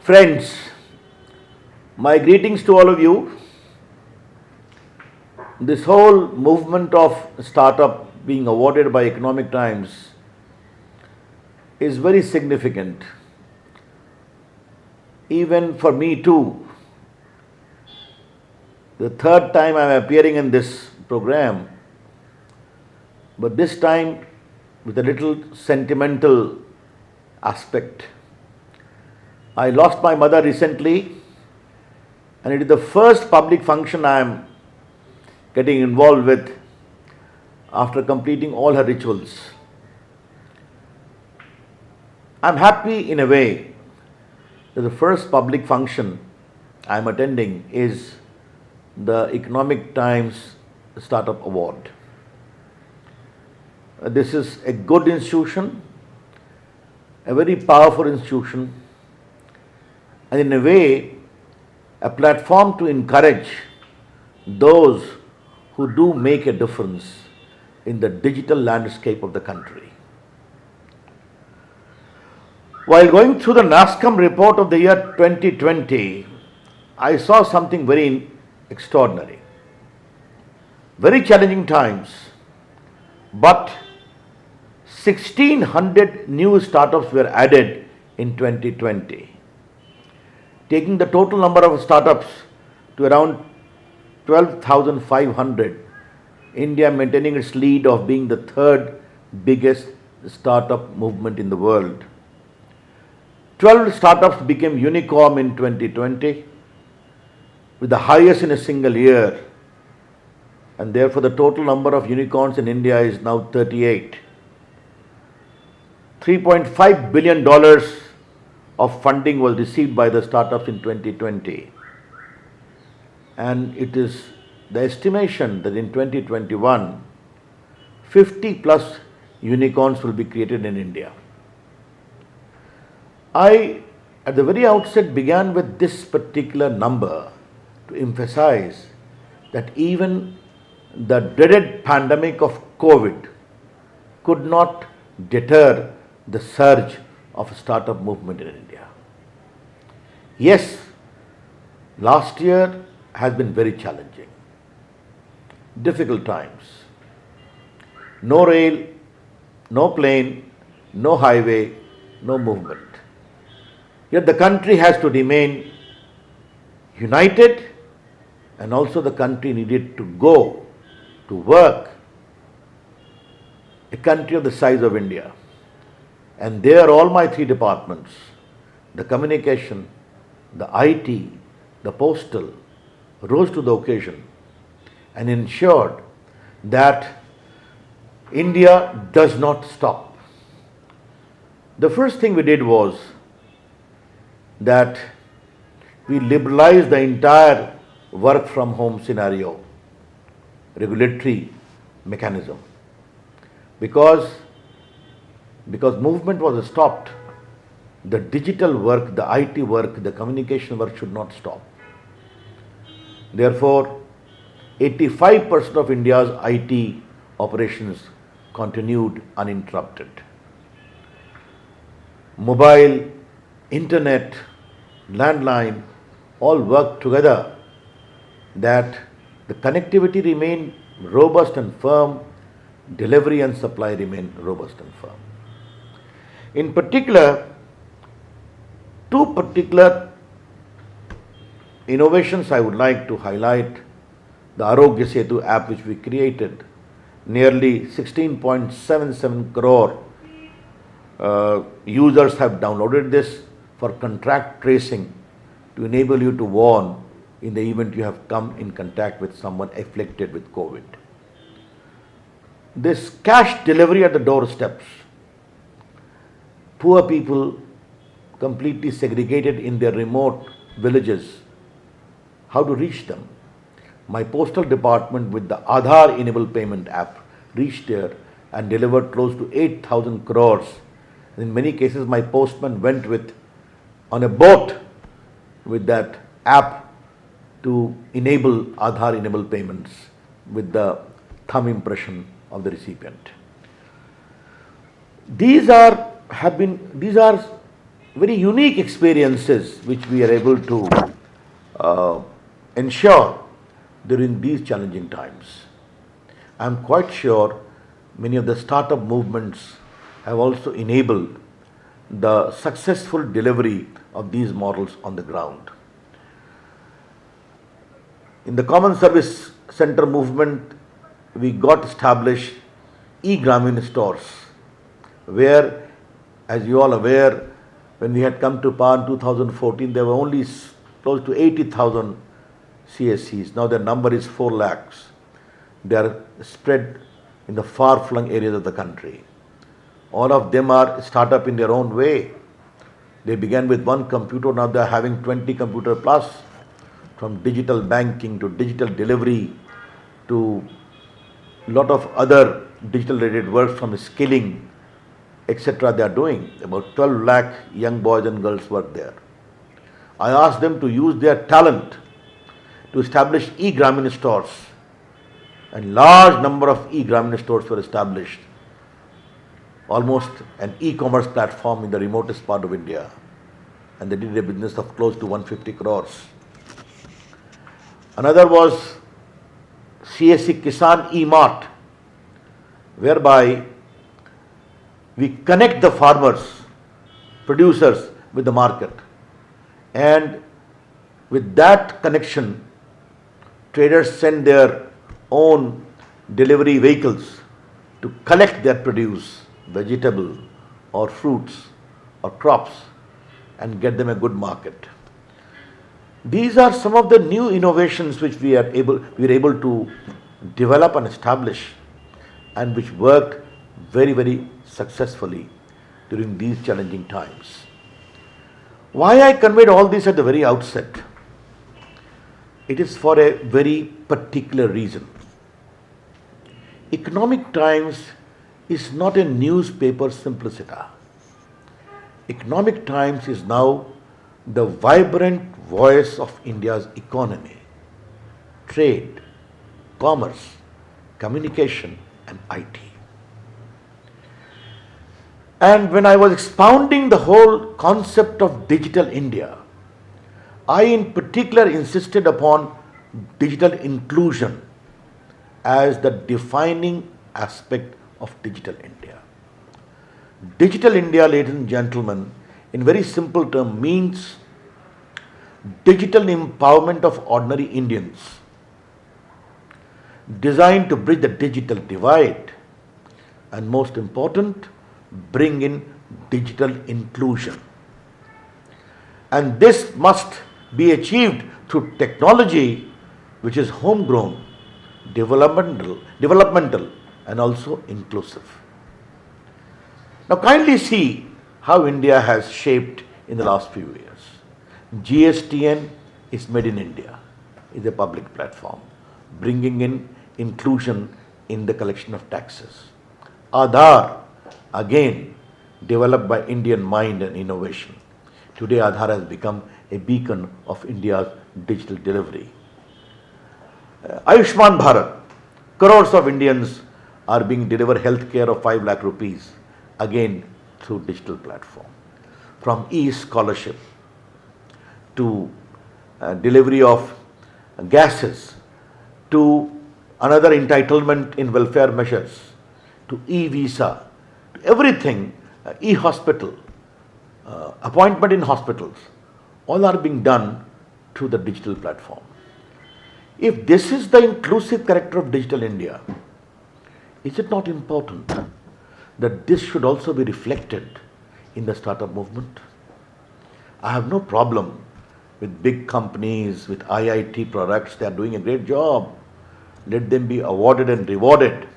Friends, my greetings to all of you. This whole movement of startup being awarded by Economic Times is very significant. Even for me too. The third time I am appearing in this program, but this time with a little sentimental aspect. I lost my mother recently, and it is the first public function I am getting involved with after completing all her rituals. I am happy in a way that the first public function I am attending is the Economic Times Startup Award. This is a good institution, a very powerful institution, and in a way, a platform to encourage those who do make a difference in the digital landscape of the country. While going through the NASSCOM report of the year 2020, I saw something very extraordinary. Very challenging times, but 1,600 new startups were added in 2020. Taking the total number of startups to around 12,500, India maintaining its lead of being the third biggest startup movement in the world. 12 startups became unicorn in 2020, with the highest in a single year, and therefore the total number of unicorns in India is now 38. $3.5 billion of funding was received by the startups in 2020. And it is the estimation that in 2021, 50 plus unicorns will be created in India. I, at the very outset, began with this particular number to emphasize that even the dreaded pandemic of COVID could not deter the surge of a startup movement in India. Yes, last year has been very challenging. Difficult times. No rail, no plane, no highway, no movement. Yet the country has to remain united, and also the country needed to go to work. A country of the size of India. And there all my three departments, the communication, the IT, the postal, rose to the occasion and ensured that India does not stop. The first thing we did was that we liberalized the entire work from home scenario, regulatory mechanism, because movement was stopped. The digital work, the IT work, the communication work should not stop. Therefore, 85% of India's IT operations continued uninterrupted. Mobile, internet, landline all worked together, that the connectivity remained robust and firm, delivery and supply remained robust and firm. In particular, two particular innovations I would like to highlight. The Arogya Setu app, which we created, nearly 16.77 crore users have downloaded this for contact tracing to enable you to warn in the event you have come in contact with someone afflicted with COVID. This cash delivery at the doorsteps. Poor people completely segregated in their remote villages. How to reach them? My postal department with the Aadhaar enabled payment app reached there and delivered close to 8,000 crores. In many cases, my postman went on a boat with that app to enable Aadhaar enabled payments with the thumb impression of the recipient. These are very unique experiences which we are able to ensure during these challenging times. I am quite sure many of the startup movements have also enabled the successful delivery of these models on the ground. In the Common Service Center movement, we got established e-Gramin stores, where, as you all aware, when we had come to power in 2014, there were only close to 80,000 CSCs. Now their number is 4 lakhs. They are spread in the far-flung areas of the country. All of them are startup in their own way. They began with one computer, now they are having 20 computer plus, from digital banking to digital delivery to a lot of other digital related work from skilling, etc. they are doing. About 12 lakh young boys and girls work there. I asked them to use their talent to establish e-Gramin stores, and large number of e-Gramin stores were established, almost an e-commerce platform in the remotest part of India, and they did a business of close to 150 crores. Another was CSC Kisan E-Mart, whereby we connect the farmers, producers with the market, and with that connection, traders send their own delivery vehicles to collect their produce, vegetable or fruits or crops, and get them a good market. These are some of the new innovations which we are able to develop and establish, and which worked very, very successfully during these challenging times. Why I conveyed all this at the very outset? It is for a very particular reason. Economic Times is not a newspaper simpliciter. Economic Times is now the vibrant voice of India's economy, trade, commerce, communication, and IT. And when I was expounding the whole concept of digital India, I in particular insisted upon digital inclusion as the defining aspect of digital India. Digital India, ladies and gentlemen, in very simple terms means digital empowerment of ordinary Indians, designed to bridge the digital divide, and most important, bring in digital inclusion. And this must be achieved through technology which is homegrown, developmental and also inclusive. Now kindly see how India has shaped in the last few years. GSTN is made in India, is a public platform, bringing in inclusion in the collection of taxes. Aadhaar, again developed by Indian mind and innovation. Today Aadhaar has become a beacon of India's digital delivery. Ayushman Bharat, crores of Indians are being delivered health care of 5 lakh rupees, again through digital platform. From e-scholarship to delivery of gases, to another entitlement in welfare measures, to e-visa, to everything, e-hospital, appointment in hospitals, all are being done through the digital platform. If this is the inclusive character of digital India, is it not important that this should also be reflected in the startup movement? I have no problem with big companies, with IIT products. They are doing a great job. Let them be awarded and rewarded.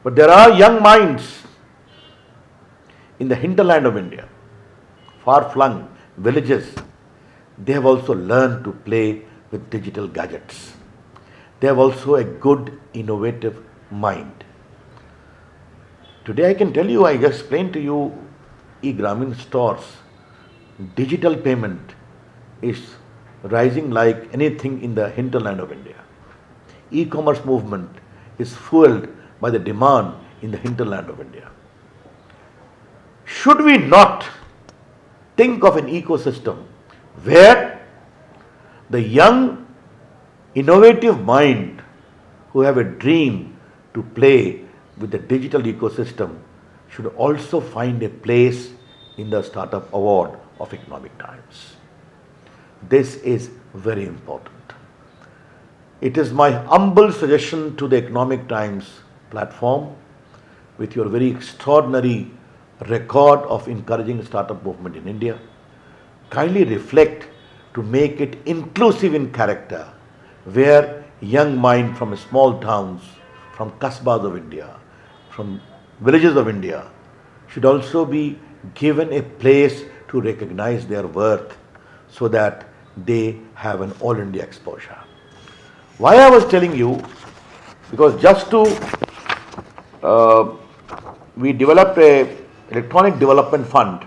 But there are young minds in the hinterland of India, far-flung villages. They have also learned to play with digital gadgets. They have also a good, innovative mind. Today I can tell you, I explained to you, e-Gramin stores, digital payment is rising like anything in the hinterland of India. E-commerce movement is fueled by the demand in the hinterland of India. Should we not think of an ecosystem where the young, innovative mind who have a dream to play with the digital ecosystem should also find a place in the Startup Award of Economic Times. This is very important. It is my humble suggestion to the Economic Times platform, with your very extraordinary record of encouraging startup movement in India, kindly reflect to make it inclusive in character, where young mind from small towns, from kasbas of India, from villages of India should also be given a place to recognize their worth so that they have an all India exposure. Why I was telling you, because just to we developed a electronic development fund.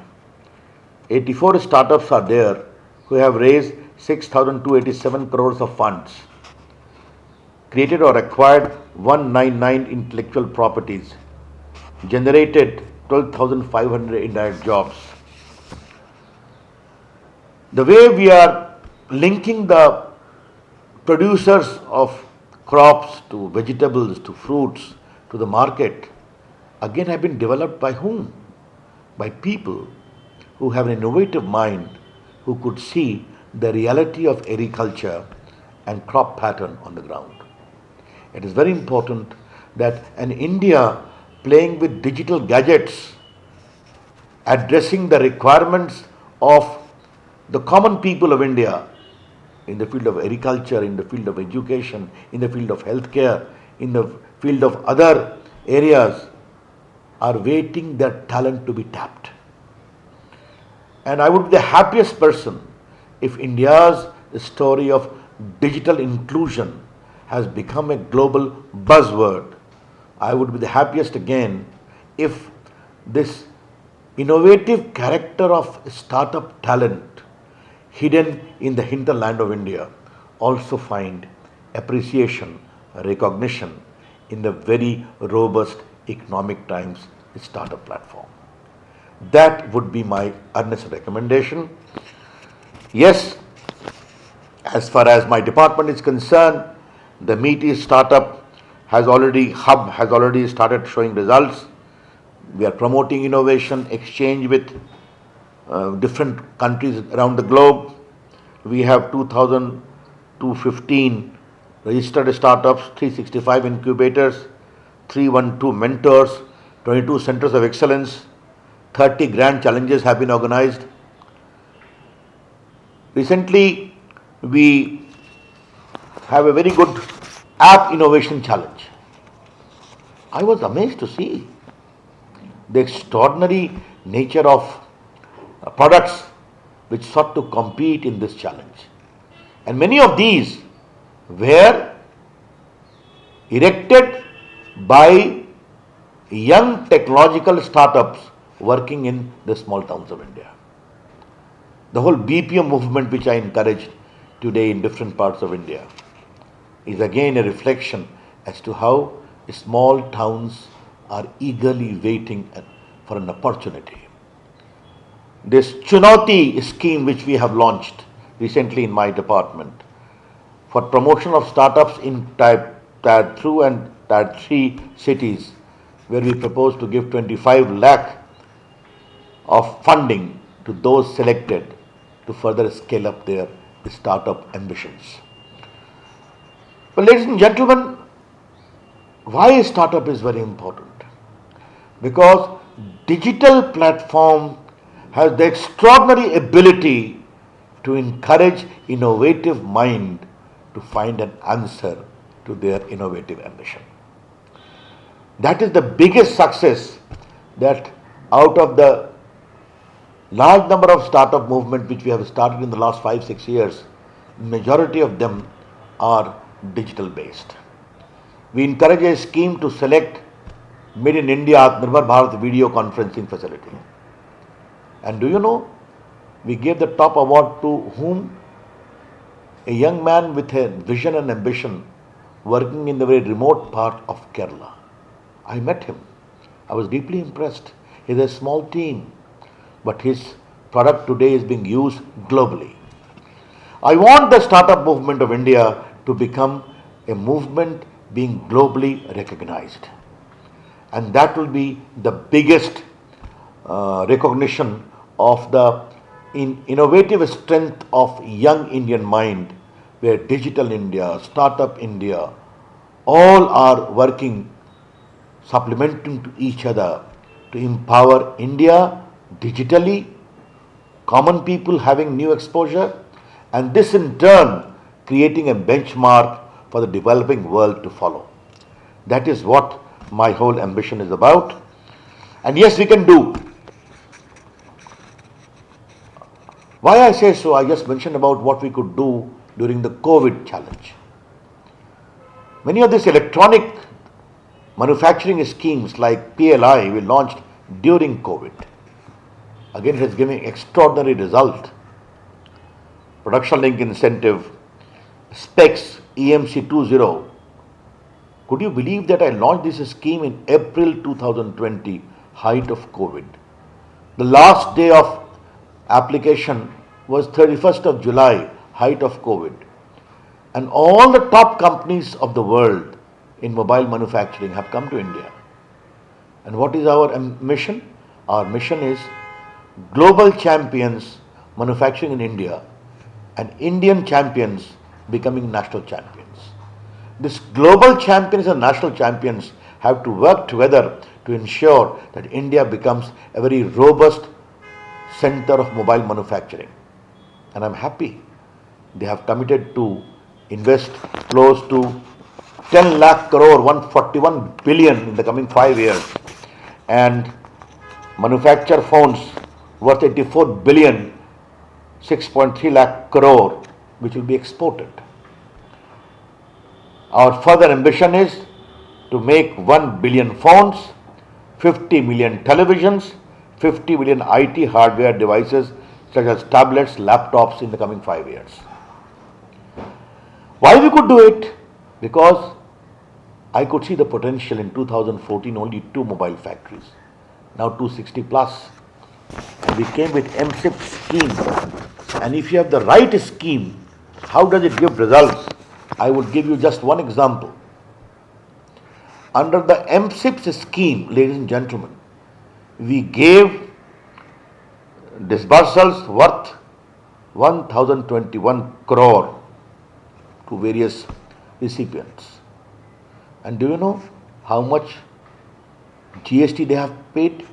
84 startups are there who have raised 6,287 crores of funds, created or acquired 199 intellectual properties, generated 12,500 indirect jobs. The way we are linking the producers of crops to vegetables to fruits to the market again have been developed by whom? By people who have an innovative mind, who could see the reality of agriculture and crop pattern on the ground. It is very important that an India playing with digital gadgets, addressing the requirements of the common people of India in the field of agriculture, in the field of education, in the field of healthcare, in the field of other areas, are waiting their talent to be tapped. And I would be the happiest person if India's story of digital inclusion has become a global buzzword. I would be the happiest again if this innovative character of startup talent hidden in the hinterland of India also find appreciation, recognition in the very robust Economic Times startup platform. That would be my earnest recommendation. Yes, as far as my department is concerned, the Meaty startup has already started showing results. We are promoting innovation, exchange with different countries around the globe. We have 2,215 registered startups, 365 incubators, 312 mentors, 22 centers of excellence, 30 grand challenges have been organized. Recently, we have a very good app innovation challenge. I was amazed to see the extraordinary nature of products which sought to compete in this challenge. And many of these were erected by young technological startups working in the small towns of India. The whole BPM movement which I encouraged today in different parts of India is again a reflection as to how small towns are eagerly waiting for an opportunity. This Chunauti scheme which we have launched recently in my department for promotion of startups in Tier 2 and Tier 3 cities, where we propose to give 25 lakh of funding to those selected to further scale up their startup ambitions. Well, ladies and gentlemen, why a startup is very important? Because digital platform has the extraordinary ability to encourage innovative mind to find an answer to their innovative ambition. That is the biggest success, that out of the large number of startup movement which we have started in the last 5-6 years, majority of them are digital based. We encourage a scheme to select Made in India Atmanirbhar Bharat video conferencing facility. And do you know, we gave the top award to whom? A young man with a vision and ambition working in the very remote part of Kerala. I met him. I was deeply impressed. He has a small team, but his product today is being used globally. I want the startup movement of India to become a movement being globally recognized. And that will be the biggest recognition of the innovative strength of young Indian mind, where Digital India, Startup India, all are working, supplementing to each other to empower India digitally, common people having new exposure, and this in turn creating a benchmark for the developing world to follow. That is what my whole ambition is about. And yes, we can do. Why I say so, I just mentioned about what we could do during the COVID challenge. Many of these electronic manufacturing schemes like PLI we launched during COVID. Again, it is giving extraordinary result. Production link incentive, specs, EMC 2.0. Could you believe that I launched this scheme in April 2020, height of COVID? The last day of application was 31st of July, height of COVID. And all the top companies of the world in mobile manufacturing have come to India. And what is our mission? Our mission is global champions manufacturing in India and Indian champions becoming national champions. These global champions and national champions have to work together to ensure that India becomes a very robust center of mobile manufacturing. And I'm happy they have committed to invest close to 10 lakh crore, 141 billion in the coming 5 years, and manufacture phones worth 84 billion, 6.3 lakh crore, which will be exported. Our further ambition is to make 1 billion phones, 50 million televisions, 50 million IT hardware devices such as tablets, laptops in the coming 5 years. Why we could do it? Because I could see the potential. In 2014 only 2 mobile factories, now 260 plus. And we came with MSIP scheme. And if you have the right scheme, how does it give results? I would give you just one example. Under the MSIP scheme, ladies and gentlemen, we gave disbursals worth 1021 crore to various recipients. And do you know how much GST they have paid?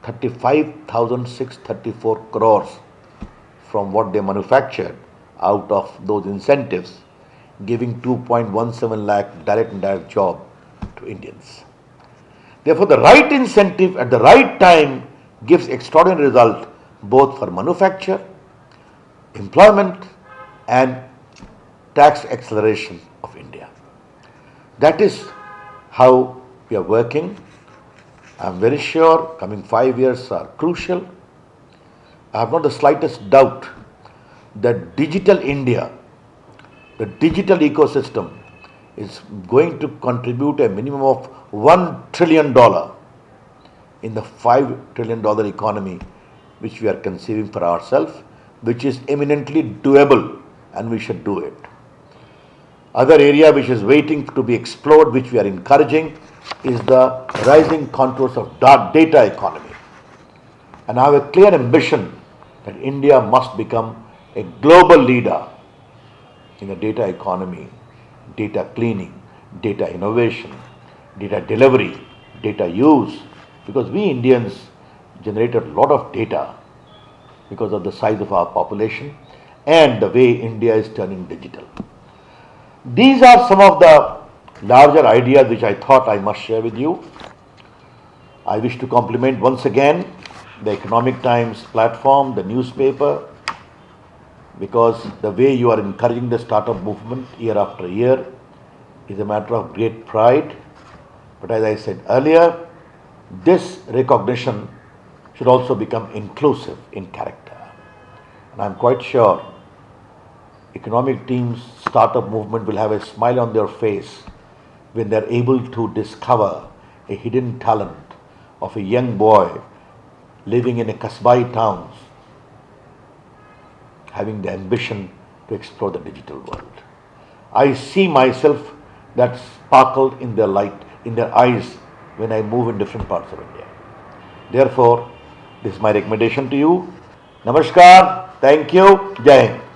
35,634 crores from what they manufactured out of those incentives, giving 2.17 lakh direct and indirect job to Indians. Therefore, the right incentive at the right time gives extraordinary result both for manufacture, employment, and tax acceleration of India. That is how we are working. I am very sure coming 5 years are crucial. I have not the slightest doubt that Digital India, the digital ecosystem, is going to contribute a minimum of $1 trillion in the $5 trillion economy which we are conceiving for ourselves, which is eminently doable, and we should do it. Other area which is waiting to be explored, which we are encouraging, is the rising contours of data economy. And I have a clear ambition that India must become a global leader in the data economy, data cleaning, data innovation, data delivery, data use, because we Indians generated a lot of data because of the size of our population and the way India is turning digital. These are some of the larger ideas which I thought I must share with you. I wish to compliment once again the Economic Times platform, the newspaper, because the way you are encouraging the startup movement year after year is a matter of great pride. But as I said earlier, this recognition should also become inclusive in character. And I'm quite sure economic teams, startup movement will have a smile on their face when they're able to discover a hidden talent of a young boy living in a Kasbai town having the ambition to explore the digital world. I see myself that sparkle in their light, in their eyes when I move in different parts of India. Therefore, this is my recommendation to you. Namaskar. Thank you. Jai Hind.